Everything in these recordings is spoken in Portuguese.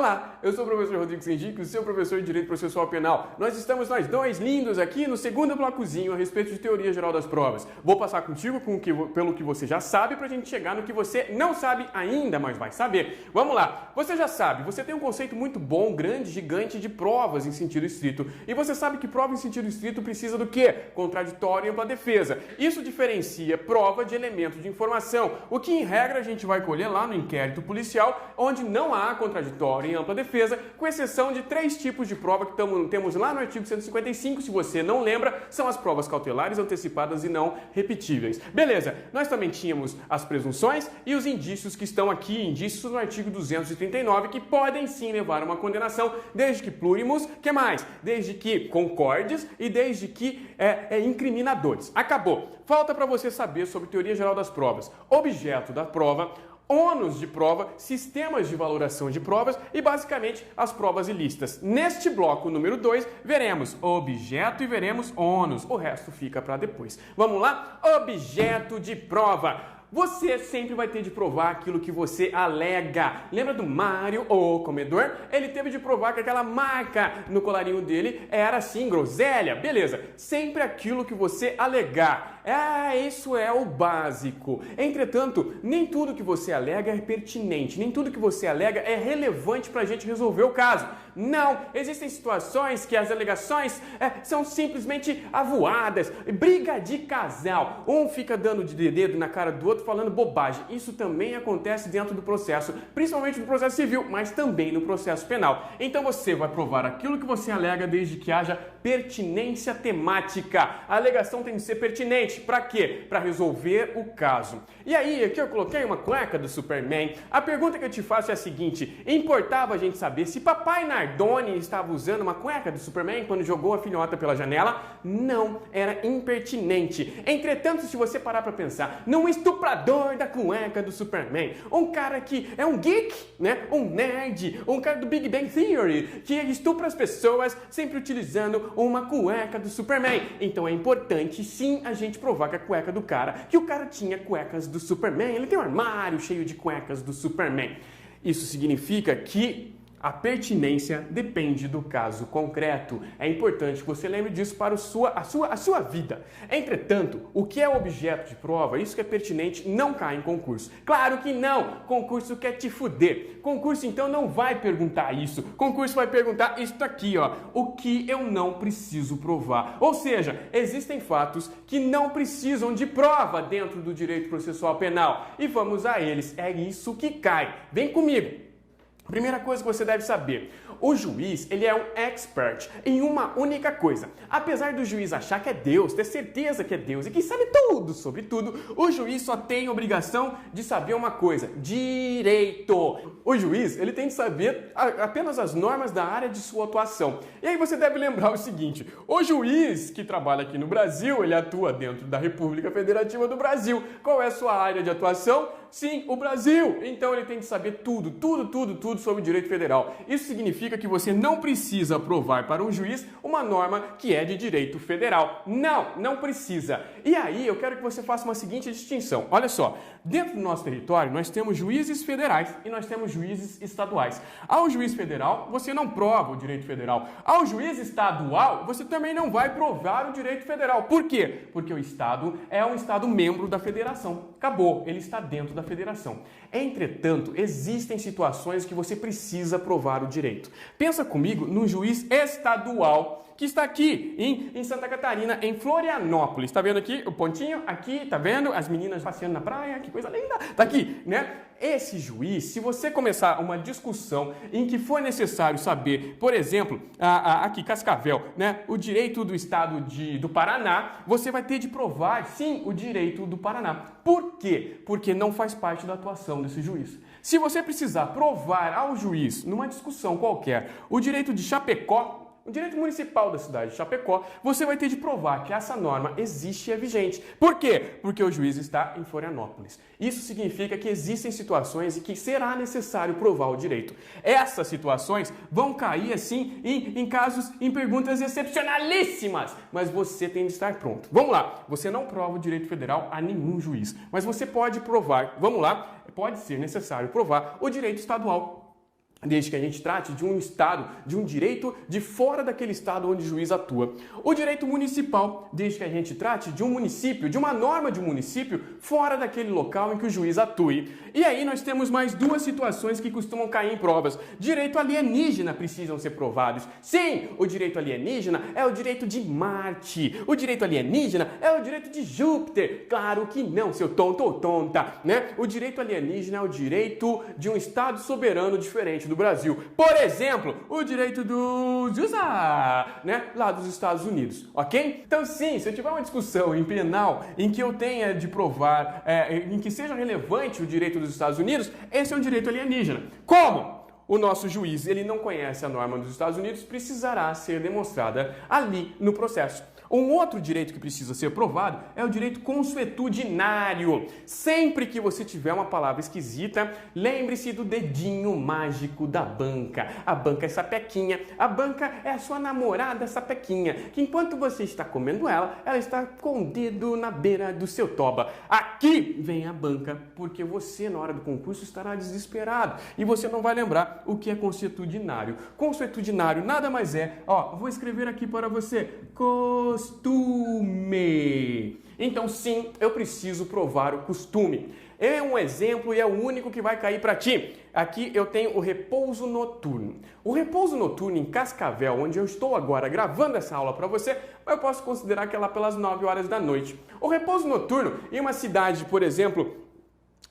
Olá, eu sou o professor Rodrigo Sengic, o seu professor de Direito Processual Penal. Nós estamos nós dois lindos aqui no segundo blocozinho a respeito de teoria geral das provas. Vou passar contigo pelo que você já sabe pra gente chegar no que você não sabe ainda, mas vai saber. Vamos lá, você já sabe, você tem um conceito muito bom, grande, gigante de provas em sentido estrito. E você sabe que prova em sentido estrito precisa do quê? Contraditório e ampla defesa. Isso diferencia prova de elemento de informação, o que em regra a gente vai colher lá no inquérito policial, onde não há contraditório em ampla defesa, com exceção de 3 tipos de prova que temos lá no artigo 155, se você não lembra, são as provas cautelares, antecipadas e não repetíveis. Beleza, nós também tínhamos as presunções e os indícios que estão aqui, indícios no artigo 239, que podem sim levar a uma condenação, desde que plurimus, que mais? Desde que concordes e desde que incriminadores. Acabou. Falta para você saber sobre teoria geral das provas, objeto da prova, ônus de prova, sistemas de valoração de provas e, basicamente, as provas ilícitas. Neste bloco número 2, veremos objeto e veremos ônus. O resto fica para depois. Vamos lá? Objeto de prova. Você sempre vai ter de provar aquilo que você alega. Lembra do Mário, o comedor? Ele teve de provar que aquela marca no colarinho dele era assim, groselha. Beleza, sempre aquilo que você alegar. Isso é o básico. Entretanto, nem tudo que você alega é pertinente, nem tudo que você alega é relevante para a gente resolver o caso. Não, existem situações que as alegações são simplesmente avoadas, briga de casal. Um fica dando de dedo na cara do outro falando bobagem. Isso também acontece dentro do processo, principalmente no processo civil, mas também no processo penal. Então você vai provar aquilo que você alega desde que haja pertinência temática. A alegação tem que ser pertinente. Para quê? Para resolver o caso. E aí, aqui eu coloquei uma cueca do Superman. A pergunta que eu te faço é a seguinte: importava a gente saber se Papai Nardoni estava usando uma cueca do Superman quando jogou a filhota pela janela? Não, era impertinente. Entretanto, se você parar para pensar num estuprador da cueca do Superman, um cara que é um geek, né? Um nerd, um cara do Big Bang Theory, que estupra as pessoas sempre utilizando uma cueca do Superman. Então é importante sim a gente provar que a cueca do cara, que o cara tinha cuecas do Superman, ele tem um armário cheio de cuecas do Superman. Isso significa que a pertinência depende do caso concreto. É importante que você lembre disso para a sua vida. Entretanto, o que é objeto de prova, isso que é pertinente, não cai em concurso. Claro que não! Concurso quer te fuder. Concurso, então, não vai perguntar isso. Concurso vai perguntar isso aqui, ó. O que eu não preciso provar. Ou seja, existem fatos que não precisam de prova dentro do direito processual penal. E vamos a eles. É isso que cai. Vem comigo. Primeira coisa que você deve saber, o juiz, ele é um expert em uma única coisa. Apesar do juiz achar que é Deus, ter certeza que é Deus e que sabe tudo sobre tudo, o juiz só tem obrigação de saber uma coisa: direito. O juiz, ele tem de saber apenas as normas da área de sua atuação. E aí você deve lembrar o seguinte: o juiz que trabalha aqui no Brasil, ele atua dentro da República Federativa do Brasil. Qual é a sua área de atuação? Sim, o Brasil. Então ele tem de saber tudo sobre o direito federal. Isso significa que você não precisa provar para um juiz uma norma que é de direito federal. Não precisa. E aí eu quero que você faça uma seguinte distinção. Olha só, dentro do nosso território nós temos juízes federais e nós temos juízes estaduais. Ao juiz federal, você não prova o direito federal. Ao juiz estadual, você também não vai provar o direito federal. Por quê? Porque o estado é um estado membro da federação. Acabou, ele está dentro da federação. Entretanto, existem situações que você precisa provar o direito. Pensa comigo no juiz estadual que está aqui em Santa Catarina, em Florianópolis. Tá vendo aqui o pontinho? Aqui, tá vendo? As meninas passeando na praia, que coisa linda. Tá aqui, né? Esse juiz, se você começar uma discussão em que for necessário saber, por exemplo, aqui, Cascavel, né? O direito do estado do Paraná, você vai ter de provar, sim, o direito do Paraná. Por quê? Porque não faz parte da atuação desse juiz. Se você precisar provar ao juiz, numa discussão qualquer, o direito de Chapecó, o direito municipal da cidade de Chapecó, você vai ter de provar que essa norma existe e é vigente. Por quê? Porque o juiz está em Florianópolis. Isso significa que existem situações em que será necessário provar o direito. Essas situações vão cair, assim, em perguntas excepcionalíssimas, mas você tem de estar pronto. Vamos lá, você não prova o direito federal a nenhum juiz, mas você pode provar, vamos lá, pode ser necessário provar o direito estadual. desde que a gente trate de um estado, de um direito de fora daquele estado onde o juiz atua. O direito municipal, desde que a gente trate de um município, de uma norma de um município, fora daquele local em que o juiz atue. E aí nós temos mais duas situações que costumam cair em provas. Direito alienígena precisam ser provados. Sim, o direito alienígena é o direito de Marte. O direito alienígena é o direito de Júpiter. Claro que não, seu tonto ou tonta, né? O direito alienígena é o direito de um estado soberano diferente do Brasil. Por exemplo, o direito dos USA, né? Lá dos Estados Unidos, ok? Então sim, se eu tiver uma discussão em penal em que eu tenha de provar, em que seja relevante o direito dos Estados Unidos, esse é um direito alienígena. Como? O nosso juiz, ele não conhece a norma dos Estados Unidos, precisará ser demonstrada ali no processo. Um outro direito que precisa ser provado é o direito consuetudinário. Sempre que você tiver uma palavra esquisita, lembre-se do dedinho mágico da banca. A banca é sapequinha. A banca é a sua namorada sapequinha, que enquanto você está comendo ela, ela está com o dedo na beira do seu toba. Aqui vem a banca, porque você, na hora do concurso, estará desesperado e você não vai lembrar o que é consuetudinário. Consuetudinário nada mais é, vou escrever aqui para você, costume. Então sim, eu preciso provar o costume. É um exemplo e é o único que vai cair para ti. Aqui eu tenho o repouso noturno. O repouso noturno em Cascavel, onde eu estou agora gravando essa aula para você, eu posso considerar que é lá pelas 9 horas da noite. O repouso noturno em uma cidade, por exemplo,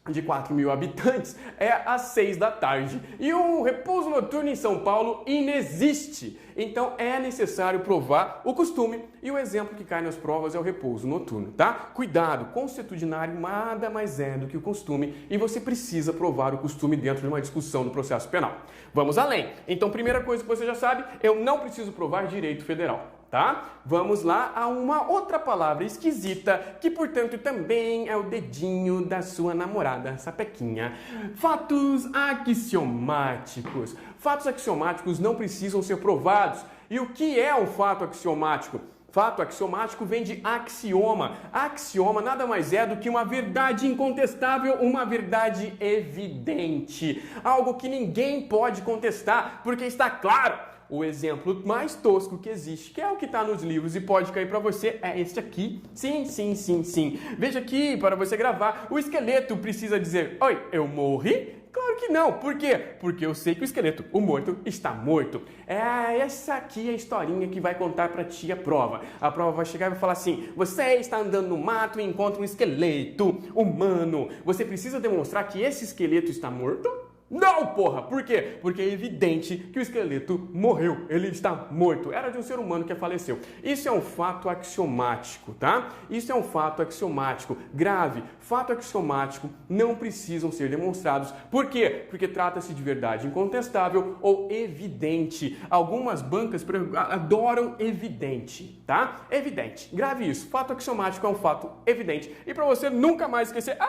de 4.000 habitantes, é às 6 da tarde. E o repouso noturno em São Paulo inexiste. Então é necessário provar o costume e o exemplo que cai nas provas é o repouso noturno, tá? Cuidado, consuetudinário nada mais é do que o costume e você precisa provar o costume dentro de uma discussão do processo penal. Vamos além. Então, primeira coisa que você já sabe, eu não preciso provar direito federal. Tá? Vamos lá a uma outra palavra esquisita, que portanto também é o dedinho da sua namorada sapequinha. Fatos axiomáticos. Fatos axiomáticos não precisam ser provados. E o que é um fato axiomático? Fato axiomático vem de axioma. Axioma nada mais é do que uma verdade incontestável, uma verdade evidente. Algo que ninguém pode contestar, porque está claro. O exemplo mais tosco que existe, que é o que está nos livros e pode cair para você, é este aqui. Sim, sim, sim, sim. Veja aqui, para você gravar, o esqueleto precisa dizer, oi, eu morri? Claro que não. Por quê? Porque eu sei que o esqueleto, o morto, está morto. Essa aqui é a historinha que vai contar para ti a prova. A prova vai chegar e vai falar assim, você está andando no mato e encontra um esqueleto humano. Você precisa demonstrar que esse esqueleto está morto? Não, porra! Por quê? Porque é evidente que o esqueleto morreu. Ele está morto. Era de um ser humano que faleceu. Isso é um fato axiomático, tá? Isso é um fato axiomático. Grave. Fato axiomático não precisam ser demonstrados. Por quê? Porque trata-se de verdade incontestável ou evidente. Algumas bancas adoram evidente, tá? Evidente. Grave isso. Fato axiomático é um fato evidente. E para você nunca mais esquecer,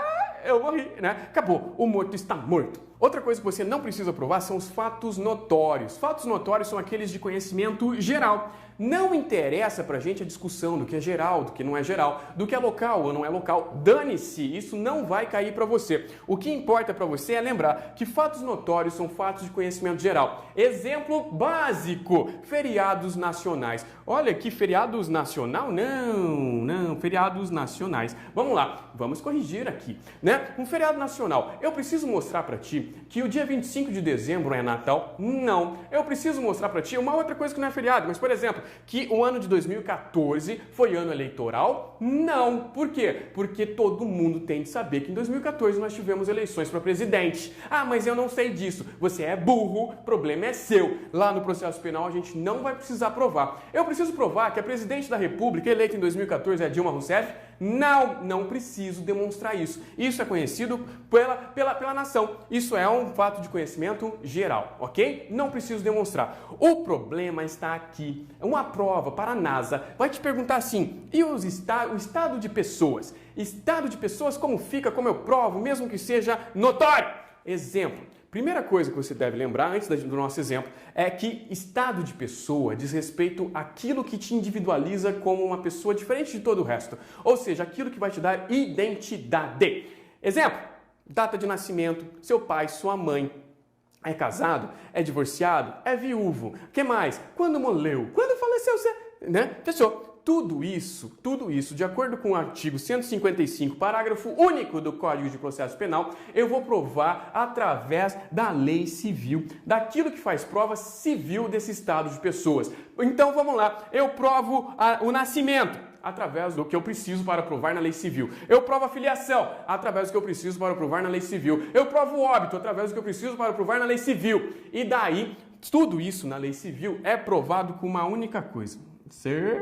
eu morri, né? Acabou. O morto está morto. Outra coisa que você não precisa provar são os fatos notórios. Fatos notórios são aqueles de conhecimento geral. Não interessa pra gente a discussão do que é geral, do que não é geral, do que é local ou não é local. Dane-se, isso não vai cair pra você. O que importa pra você é lembrar que fatos notórios são fatos de conhecimento geral. Exemplo básico, feriados nacionais. Olha que feriados nacional? Não, feriados nacionais. Vamos lá, vamos corrigir aqui, né? Um feriado nacional, eu preciso mostrar pra ti que o dia 25 de dezembro é Natal? Não. Eu preciso mostrar pra ti uma outra coisa que não é feriado, mas por exemplo, que o ano de 2014 foi ano eleitoral? Não. Por quê? Porque todo mundo tem de saber que em 2014 nós tivemos eleições para presidente. Mas eu não sei disso. Você é burro, problema é seu. Lá no processo penal a gente não vai precisar provar. Eu preciso provar que a presidente da República eleita em 2014 é Dilma Rousseff? Não preciso demonstrar isso. Isso é conhecido pela nação. Isso é um fato de conhecimento geral, ok? Não preciso demonstrar. O problema está aqui. Uma prova para a NASA vai te perguntar assim, e o estado de pessoas? Estado de pessoas como fica, como eu provo, mesmo que seja notório? Exemplo. Primeira coisa que você deve lembrar, antes do nosso exemplo, é que estado de pessoa diz respeito àquilo que te individualiza como uma pessoa diferente de todo o resto. Ou seja, aquilo que vai te dar identidade. Exemplo, data de nascimento, seu pai, sua mãe, É casado? É divorciado? É viúvo? O que mais? Quando morreu? Quando faleceu? Né? Fechou. Tudo isso, de acordo com o artigo 155, parágrafo único do Código de Processo Penal, eu vou provar através da lei civil, daquilo que faz prova civil desse estado de pessoas. Então vamos lá, eu provo o nascimento através do que eu preciso para provar na lei civil. Eu provo a filiação através do que eu preciso para provar na lei civil. Eu provo o óbito através do que eu preciso para provar na lei civil. E daí, tudo isso na lei civil é provado com uma única coisa: certidão.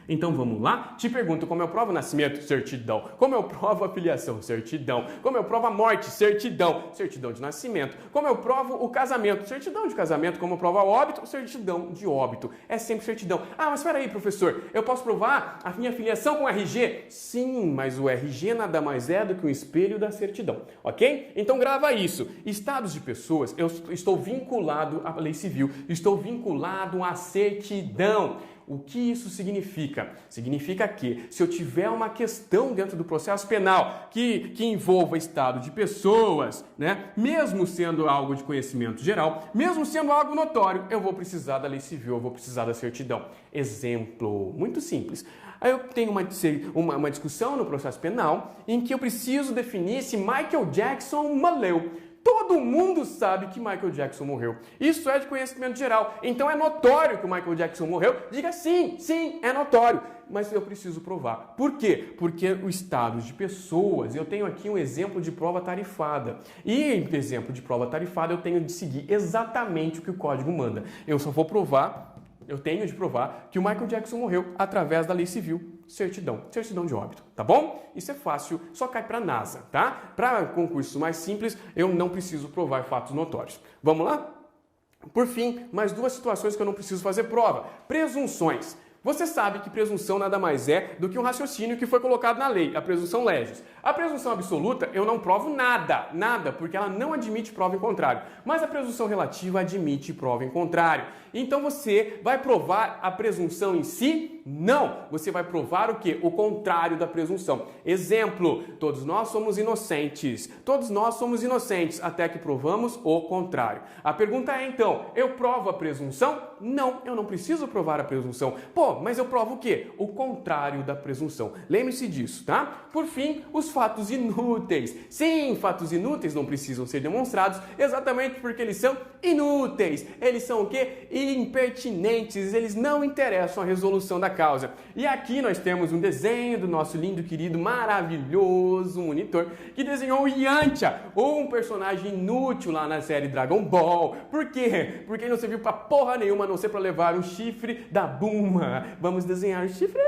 Então vamos lá? Te pergunto, como eu provo o nascimento? Certidão. Como eu provo a filiação? Certidão. Como eu provo a morte? Certidão. Certidão de nascimento. Como eu provo o casamento? Certidão de casamento. Como eu provo o óbito? Certidão de óbito. É sempre certidão. Ah, mas espera aí, professor, eu posso provar a minha filiação com RG? Sim, mas o RG nada mais é do que um espelho da certidão, ok? Então grava isso. Estados de pessoas, eu estou vinculado à lei civil, estou vinculado à certidão. O que isso significa? Significa que se eu tiver uma questão dentro do processo penal que envolva estado de pessoas, né, mesmo sendo algo de conhecimento geral, mesmo sendo algo notório, eu vou precisar da lei civil, eu vou precisar da certidão. Exemplo muito simples. Aí eu tenho uma discussão no processo penal em que eu preciso definir se Michael Jackson morreu. Todo mundo sabe que Michael Jackson morreu. Isso é de conhecimento geral. Então é notório que o Michael Jackson morreu. Diga sim, sim, é notório. Mas eu preciso provar. Por quê? Porque o estado de pessoas, eu tenho aqui um exemplo de prova tarifada. E em exemplo de prova tarifada, eu tenho de seguir exatamente o que o código manda. Eu tenho de provar que o Michael Jackson morreu através da lei civil. Certidão de óbito, tá bom? Isso é fácil, só cai para a NASA, tá? Para concursos mais simples, eu não preciso provar fatos notórios. Vamos lá? Por fim, mais duas situações que eu não preciso fazer prova. Presunções. Você sabe que presunção nada mais é do que um raciocínio que foi colocado na lei, a presunção legis. A presunção absoluta eu não provo nada, porque ela não admite prova em contrário. Mas a presunção relativa admite prova em contrário. Então você vai provar a presunção em si? Não! Você vai provar o quê? O contrário da presunção. Exemplo, todos nós somos inocentes. Todos nós somos inocentes, até que provamos o contrário. A pergunta é então, eu provo a presunção? Não, eu não preciso provar a presunção. Pô, mas eu provo o quê? O contrário da presunção. Lembre-se disso, tá? Por fim, os fatos inúteis. Sim, fatos inúteis não precisam ser demonstrados exatamente porque eles são inúteis. Eles são o quê? Impertinentes. Eles não interessam a resolução da causa. E aqui nós temos um desenho do nosso lindo, querido, maravilhoso monitor que desenhou o Yantia, ou um personagem inútil lá na série Dragon Ball. Por quê? Porque ele não serviu pra porra nenhuma, a não ser pra levar um chifre da Bulma. Vamos desenhar chifre.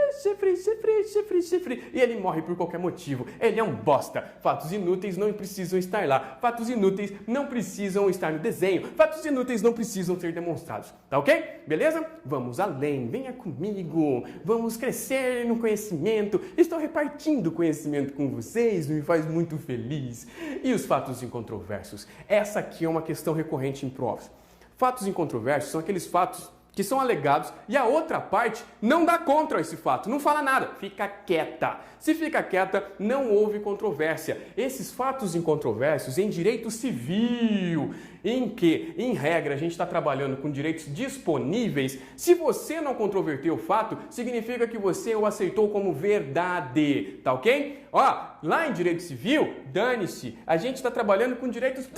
E ele morre por qualquer motivo. Ele é um bosta. Fatos inúteis não precisam estar lá. Fatos inúteis não precisam estar no desenho. Fatos inúteis não precisam ser demonstrados. Tá ok? Beleza? Vamos além. Venha comigo. Vamos crescer no conhecimento. Estou repartindo conhecimento com vocês. Me faz muito feliz. E os fatos incontroversos? Essa aqui é uma questão recorrente em provas. Fatos incontroversos são aqueles fatos que são alegados e a outra parte não dá contra esse fato, não fala nada, fica quieta. Se fica quieta, não houve controvérsia. Esses fatos incontroversos em direito civil, em que, em regra, a gente está trabalhando com direitos disponíveis, se você não controverter o fato, significa que você o aceitou como verdade, tá ok? Ó, lá em direito civil, dane-se, a gente está trabalhando com direitos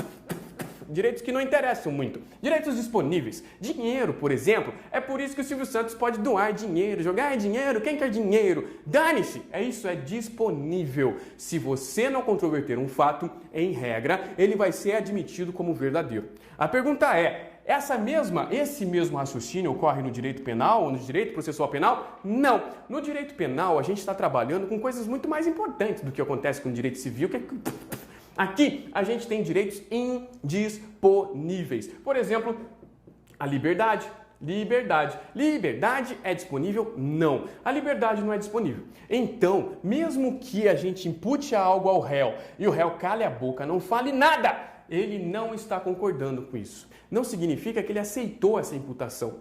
que não interessam muito. Direitos disponíveis. Dinheiro, por exemplo. É por isso que o Silvio Santos pode doar dinheiro, jogar dinheiro. Quem quer dinheiro? Dane-se! Isso é disponível. Se você não controverter um fato, em regra, ele vai ser admitido como verdadeiro. A pergunta é, esse mesmo raciocínio ocorre no direito penal ou no direito processual penal? Não. No direito penal, a gente está trabalhando com coisas muito mais importantes do que acontece com o direito civil, que é... Aqui a gente tem direitos indisponíveis. Por exemplo, a liberdade. Liberdade é disponível? Não. A liberdade não é disponível. Então, mesmo que a gente impute algo ao réu e o réu cale a boca, não fale nada, ele não está concordando com isso. Não significa que ele aceitou essa imputação.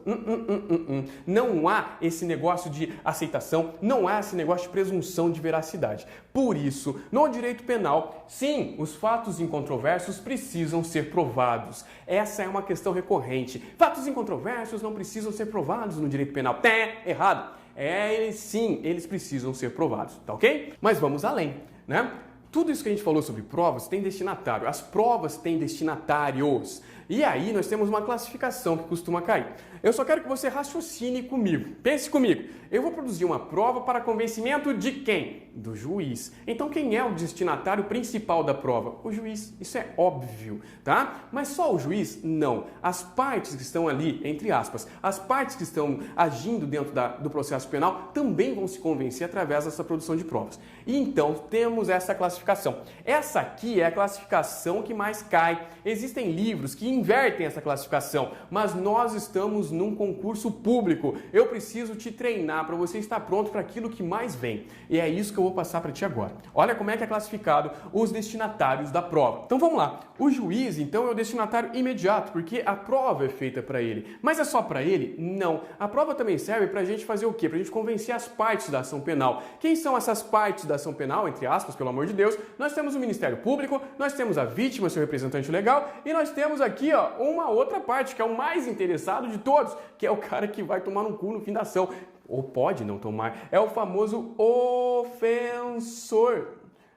Não há esse negócio de aceitação, não há esse negócio de presunção de veracidade. Por isso, no direito penal, sim, os fatos incontroversos precisam ser provados. Essa é uma questão recorrente. Fatos incontroversos não precisam ser provados no direito penal. Errado. Eles precisam ser provados, tá ok? Mas vamos além, né? Tudo isso que a gente falou sobre provas tem destinatário. As provas têm destinatários. E aí nós temos uma classificação que costuma cair. Eu só quero que você raciocine comigo. Pense comigo. Eu vou produzir uma prova para convencimento de quem? Do juiz. Então quem é o destinatário principal da prova? O juiz. Isso é óbvio, tá? Mas só o juiz? Não. As partes que estão ali, entre aspas, as partes que estão agindo dentro do processo penal também vão se convencer através dessa produção de provas. E então temos essa classificação. Essa aqui é a classificação que mais cai. Existem livros que invertem essa classificação, mas nós estamos num concurso público. Eu preciso te treinar para você estar pronto para aquilo que mais vem. E é isso que eu vou passar para ti agora. Olha como é que é classificado os destinatários da prova. Então vamos lá. O juiz, então, é o destinatário imediato, porque a prova é feita para ele. Mas é só para ele? Não. A prova também serve para a gente fazer o quê? Para a gente convencer as partes da ação penal. Quem são essas partes da ação penal, entre aspas, pelo amor de Deus? Nós temos o Ministério Público, nós temos a vítima, seu representante legal, e nós temos aqui, ó, uma outra parte, que é o mais interessado de todos, que é o cara que vai tomar no cu no fim da ação. Ou pode não tomar. É o famoso ofensor,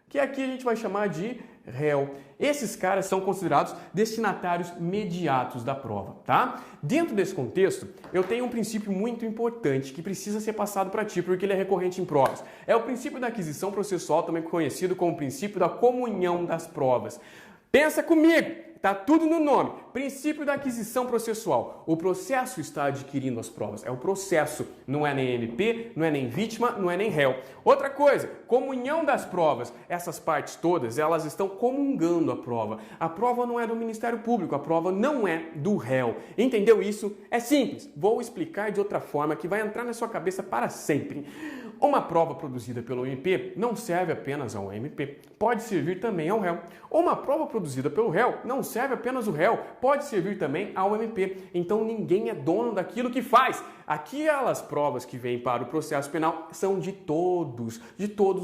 que aqui a gente vai chamar de réu. Esses caras são considerados destinatários imediatos da prova, tá? Dentro desse contexto, eu tenho um princípio muito importante que precisa ser passado para ti, porque ele é recorrente em provas. É o princípio da aquisição processual, também conhecido como princípio da comunhão das provas. Pensa comigo! Tá tudo no nome. Princípio da aquisição processual. O processo está adquirindo as provas. É o processo. Não é nem MP, não é nem vítima, não é nem réu. Outra coisa, comunhão das provas. Essas partes todas, elas estão comungando a prova. A prova não é do Ministério Público, a prova não é do réu. Entendeu isso? É simples. Vou explicar de outra forma que vai entrar na sua cabeça para sempre. Uma prova produzida pelo MP não serve apenas ao MP, pode servir também ao réu. Uma prova produzida pelo réu não serve apenas ao réu, pode servir também ao MP. Então ninguém é dono daquilo que faz. Aquelas provas que vêm para o processo penal são de todos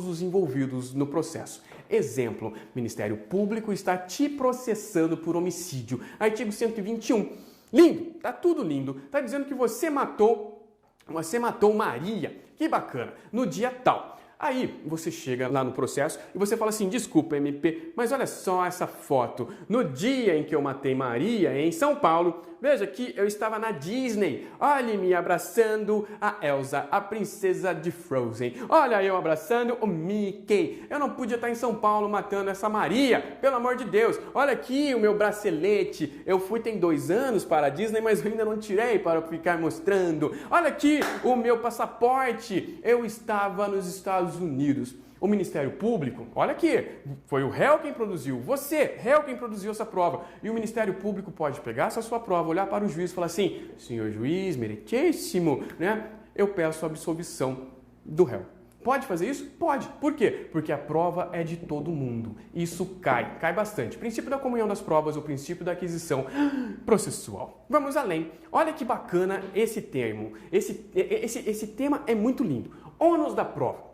os envolvidos no processo. Exemplo, Ministério Público está te processando por homicídio. Artigo 121. Lindo, tá tudo lindo. Tá dizendo que você matou Maria. Que bacana, no dia tal. Aí você chega lá no processo e você fala assim, desculpa MP, mas olha só essa foto. No dia em que eu matei Maria, em São Paulo, veja que eu estava na Disney. Olhe-me abraçando a Elsa, a princesa de Frozen. Olha eu abraçando o Mickey. Eu não podia estar em São Paulo matando essa Maria, pelo amor de Deus. Olha aqui o meu bracelete. Eu fui tem 2 anos para a Disney, mas eu ainda não tirei para ficar mostrando. Olha aqui o meu passaporte. Eu estava nos Estados Unidos. O Ministério Público, olha aqui, foi o réu quem produziu, você, réu, quem produziu essa prova. E o Ministério Público pode pegar essa sua prova, olhar para o juiz e falar assim, senhor juiz, meritíssimo, né? Eu peço a absolvição do réu. Pode fazer isso? Pode. Por quê? Porque a prova é de todo mundo. Isso cai bastante. Princípio da comunhão das provas, o princípio da aquisição processual. Vamos além. Olha que bacana esse termo. Esse tema é muito lindo. Ônus da prova.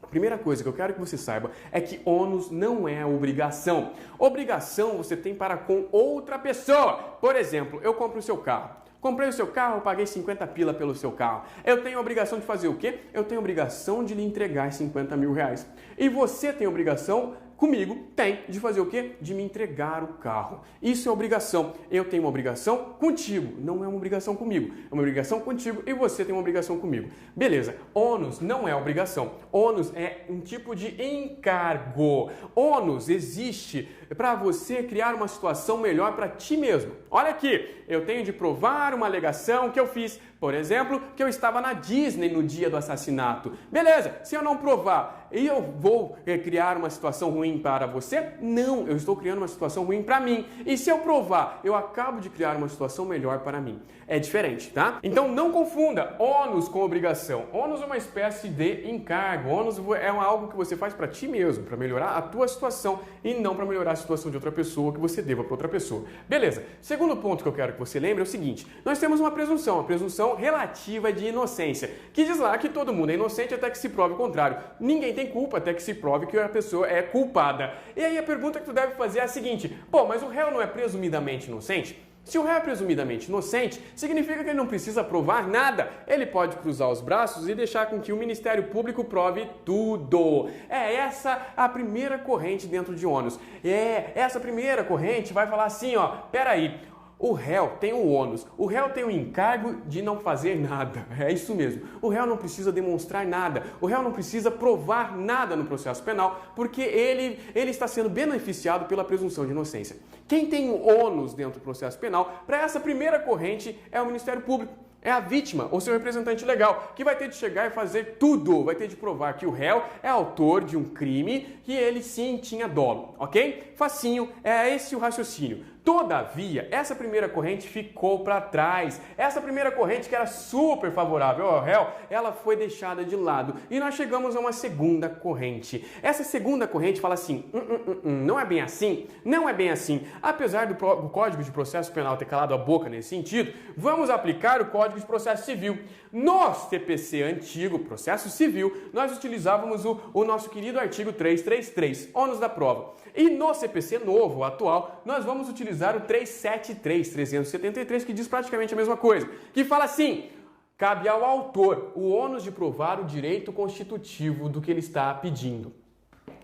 A primeira coisa que eu quero que você saiba é que ônus não é obrigação. Obrigação você tem para com outra pessoa. Por exemplo, eu compro o seu carro. Comprei o seu carro, paguei 50 pila pelo seu carro. Eu tenho a obrigação de fazer o quê? Eu tenho a obrigação de lhe entregar 50 mil reais. E você tem a obrigação, comigo, de fazer o quê? De me entregar o carro. Isso é obrigação. Eu tenho uma obrigação contigo, não é uma obrigação comigo. É uma obrigação contigo e você tem uma obrigação comigo. Beleza, ônus não é obrigação. Ônus é um tipo de encargo. Ônus existe para você criar uma situação melhor para ti mesmo. Olha aqui, eu tenho de provar uma alegação que eu fiz Por exemplo, que eu estava na Disney no dia do assassinato. Beleza, se eu não provar, eu vou criar uma situação ruim para você? Não, eu estou criando uma situação ruim para mim. E se eu provar, eu acabo de criar uma situação melhor para mim. É diferente, tá? Então não confunda ônus com obrigação. Ônus é uma espécie de encargo. Ônus é algo que você faz para ti mesmo, para melhorar a tua situação e não para melhorar a situação de outra pessoa que você deva para outra pessoa. Beleza. Segundo ponto que eu quero que você lembre é o seguinte: nós temos uma presunção relativa de inocência, que diz lá que todo mundo é inocente até que se prove o contrário. Ninguém tem culpa até que se prove que a pessoa é culpada. E aí a pergunta que tu deve fazer é a seguinte: pô, mas o réu não é presumidamente inocente? Se o réu é presumidamente inocente, significa que ele não precisa provar nada. Ele pode cruzar os braços e deixar com que o Ministério Público prove tudo. É essa a primeira corrente dentro de ônus. Essa primeira corrente vai falar assim, ó, peraí, o réu tem o ônus, o réu tem o encargo de não fazer nada. É isso mesmo. O réu não precisa demonstrar nada, o réu não precisa provar nada no processo penal, porque ele está sendo beneficiado pela presunção de inocência. Quem tem o ônus dentro do processo penal, para essa primeira corrente, é o Ministério Público. É a vítima ou seu representante legal, que vai ter de chegar e fazer tudo, vai ter de provar que o réu é autor de um crime que ele sim tinha dolo, ok? Facinho, é esse o raciocínio. Todavia, essa primeira corrente ficou para trás. Essa primeira corrente, que era super favorável ao réu, ela foi deixada de lado. E nós chegamos a uma segunda corrente. Essa segunda corrente fala assim, não é bem assim, não é bem assim. Apesar do Código de Processo Penal ter calado a boca nesse sentido, vamos aplicar o Código de Processo Civil. No CPC antigo, Processo Civil, nós utilizávamos o nosso querido artigo 333, ônus da prova. E no CPC novo, atual, nós vamos utilizar o 373, que diz praticamente a mesma coisa, que fala assim: cabe ao autor o ônus de provar o direito constitutivo do que ele está pedindo.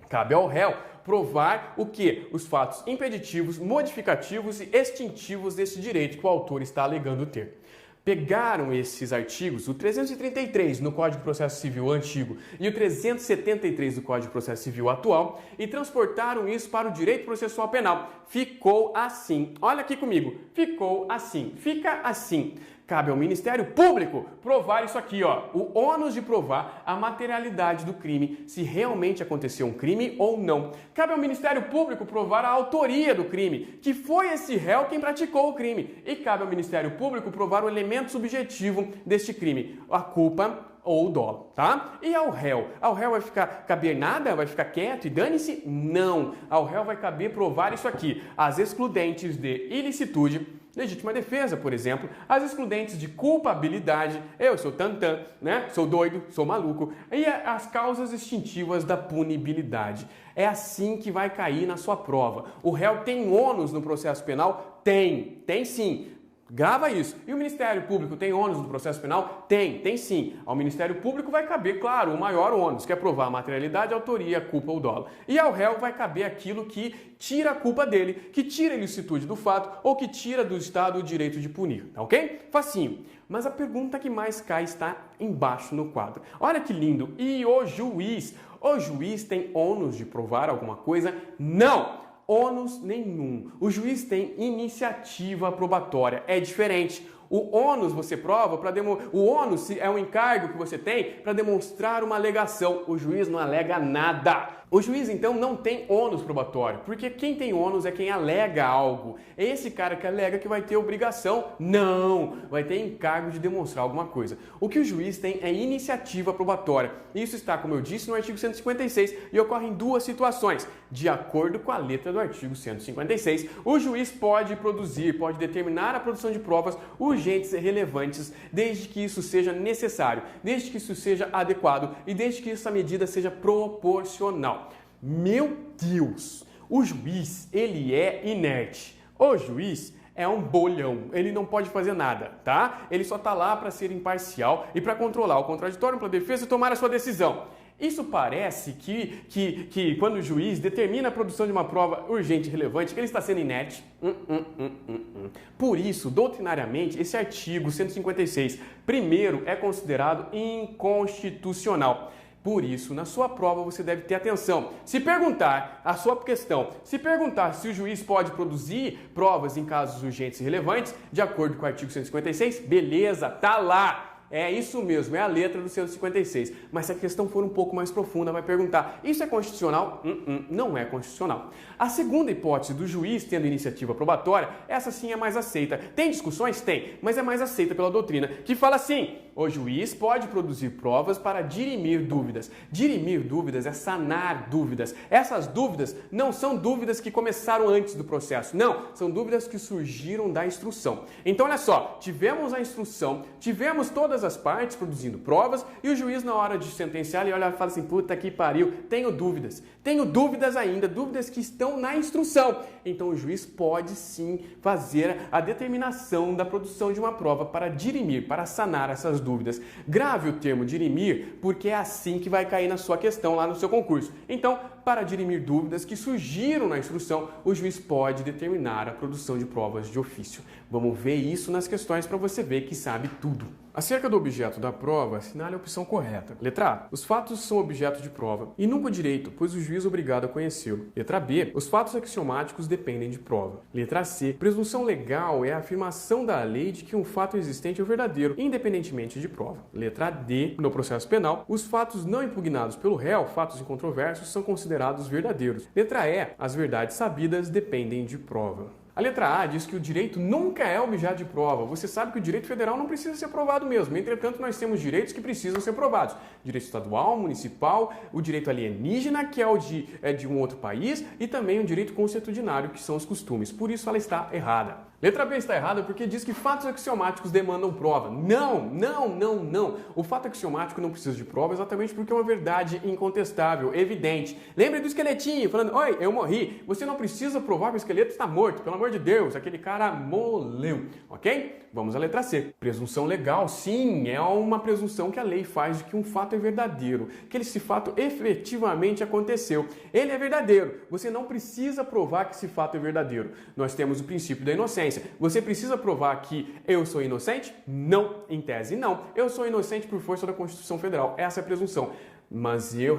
Cabe ao réu provar o quê? Os fatos impeditivos, modificativos e extintivos desse direito que o autor está alegando ter. Pegaram esses artigos, o 333 no Código de Processo Civil antigo e o 373 do Código de Processo Civil atual e transportaram isso para o direito processual penal. Ficou assim. Olha aqui comigo. Ficou assim. Fica assim. Cabe ao Ministério Público provar isso aqui, ó, o ônus de provar a materialidade do crime, se realmente aconteceu um crime ou não. Cabe ao Ministério Público provar a autoria do crime, que foi esse réu quem praticou o crime. E cabe ao Ministério Público provar o elemento subjetivo deste crime, a culpa ou o dolo, tá? E ao réu? Ao réu vai caber nada? Vai ficar quieto e dane-se? Não! Ao réu vai caber provar isso aqui, as excludentes de ilicitude, legítima defesa, por exemplo, as excludentes de culpabilidade, eu sou tantã, né? Sou doido, sou maluco, e as causas extintivas da punibilidade. É assim que vai cair na sua prova. O réu tem ônus no processo penal? Tem sim. Grava isso. E o Ministério Público tem ônus no processo penal? Tem sim. Ao Ministério Público vai caber, claro, o maior ônus, que é provar a materialidade, a autoria, a culpa ou dolo. E ao réu vai caber aquilo que tira a culpa dele, que tira a ilicitude do fato ou que tira do Estado o direito de punir, tá ok? Facinho. Mas a pergunta que mais cai está embaixo no quadro. Olha que lindo. E o juiz? O juiz tem ônus de provar alguma coisa? Não! Ônus nenhum. O juiz tem iniciativa probatória. É diferente. O ônus você prova para o ônus é um encargo que você tem para demonstrar uma alegação. O juiz não alega nada. O juiz, então, não tem ônus probatório, porque quem tem ônus é quem alega algo. É esse cara que alega que vai ter obrigação. Não! Vai ter encargo de demonstrar alguma coisa. O que o juiz tem é iniciativa probatória. Isso está, como eu disse, no artigo 156 e ocorre em duas situações. De acordo com a letra do artigo 156, o juiz pode determinar a produção de provas urgentes e relevantes, desde que isso seja necessário, desde que isso seja adequado e desde que essa medida seja proporcional. Meu Deus! O juiz, ele é inerte. O juiz é um bolhão, ele não pode fazer nada, tá? Ele só tá lá para ser imparcial e para controlar o contraditório para a defesa e tomar a sua decisão. Isso parece que quando o juiz determina a produção de uma prova urgente e relevante, que ele está sendo inerte. Por isso, doutrinariamente, esse artigo 156, primeiro, é considerado inconstitucional. Por isso, na sua prova, você deve ter atenção. Se perguntar a sua questão, se perguntar se o juiz pode produzir provas em casos urgentes e relevantes, de acordo com o artigo 156, beleza, tá lá. É isso mesmo, é a letra do 156. Mas se a questão for um pouco mais profunda, vai perguntar, isso é constitucional? Não é constitucional. A segunda hipótese do juiz tendo iniciativa probatória, essa sim é mais aceita. Tem discussões? Tem, mas é mais aceita pela doutrina, que fala assim, o juiz pode produzir provas para dirimir dúvidas. Dirimir dúvidas é sanar dúvidas. Essas dúvidas não são dúvidas que começaram antes do processo, não, são dúvidas que surgiram da instrução. Então, olha só, tivemos a instrução, tivemos todas as partes produzindo provas e o juiz, na hora de sentenciar, ele olha e fala assim, puta que pariu, tenho dúvidas ainda, dúvidas que estão na instrução. Então, o juiz pode sim fazer a determinação da produção de uma prova para dirimir, para sanar essas dúvidas. Grave o termo dirimir, porque é assim que vai cair na sua questão lá no seu concurso. Então, para dirimir dúvidas que surgiram na instrução, o juiz pode determinar a produção de provas de ofício. Vamos ver isso nas questões para você ver que sabe tudo. Acerca do objeto da prova, assinale a opção correta. Letra A. Os fatos são objeto de prova e nunca o direito, pois o juiz é obrigado a conhecê-lo. Letra B. Os fatos axiomáticos dependem de prova. Letra C. Presunção legal é a afirmação da lei de que um fato existente é o verdadeiro, independentemente de prova. Letra D. No processo penal, os fatos não impugnados pelo réu, fatos incontroversos, são considerados verdadeiros. Letra E. As verdades sabidas dependem de prova. A letra A diz que o direito nunca é objeto de prova. Você sabe que o direito federal não precisa ser provado mesmo. Entretanto, nós temos direitos que precisam ser provados. Direito estadual, municipal, o direito alienígena, que é o de um outro país, e também o direito consuetudinário, que são os costumes. Por isso ela está errada. Letra B está errada porque diz que fatos axiomáticos demandam prova. Não. O fato axiomático não precisa de prova exatamente porque é uma verdade incontestável, evidente. Lembre do esqueletinho falando, oi, eu morri. Você não precisa provar que o esqueleto está morto. Pelo amor de Deus, aquele cara morreu. Ok? Vamos à letra C. Presunção legal, sim, é uma presunção que a lei faz de que um fato é verdadeiro, que esse fato efetivamente aconteceu. Ele é verdadeiro. Você não precisa provar que esse fato é verdadeiro. Nós temos o princípio da inocência. Você precisa provar que eu sou inocente? Não, em tese não. Eu sou inocente por força da Constituição Federal. Essa é a presunção. Mas eu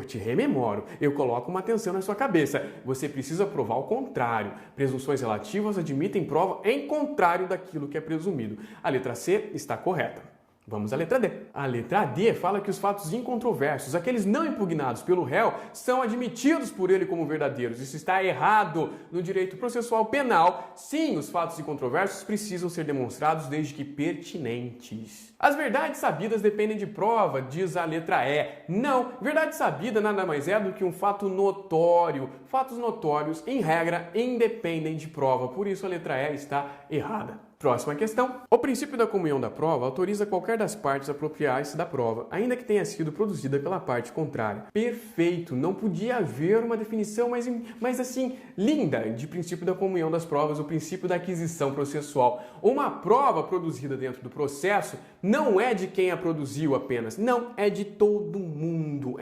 te rememoro, eu coloco uma atenção na sua cabeça. Você precisa provar o contrário. Presunções relativas admitem prova em contrário daquilo que é presumido. A letra C está correta. Vamos à letra D. A letra D fala que os fatos incontroversos, aqueles não impugnados pelo réu, são admitidos por ele como verdadeiros. Isso está errado no direito processual penal. Sim, os fatos incontroversos precisam ser demonstrados desde que pertinentes. As verdades sabidas dependem de prova, diz a letra E. Não, verdade sabida nada mais é do que um fato notório. Fatos notórios, em regra, independem de prova. Por isso a letra E está errada. Próxima questão. O princípio da comunhão da prova autoriza qualquer das partes a apropriar-se da prova, ainda que tenha sido produzida pela parte contrária. Perfeito! Não podia haver uma definição mais assim, linda, de princípio da comunhão das provas, o princípio da aquisição processual. Uma prova produzida dentro do processo não é de quem a produziu apenas, não, é de todo mundo,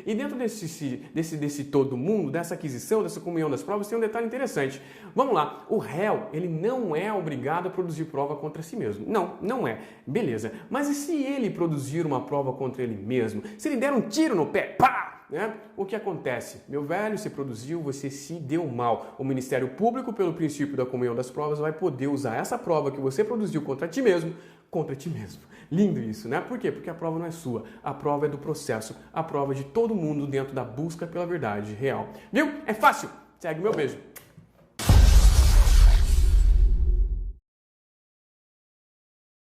E dentro desse todo mundo, dessa aquisição, dessa comunhão das provas, tem um detalhe interessante. Vamos lá, o réu, ele não é obrigado a produzir prova contra si mesmo. Não é. Beleza. Mas e se ele produzir uma prova contra ele mesmo? Se ele der um tiro no pé, pá! Né? O que acontece? Meu velho, você produziu, você se deu mal. O Ministério Público, pelo princípio da comunhão das provas, vai poder usar essa prova que você produziu contra ti mesmo. Lindo isso, né? Por quê? Porque a prova não é sua. A prova é do processo. A prova é de todo mundo dentro da busca pela verdade real. Viu? É fácil. Segue meu beijo.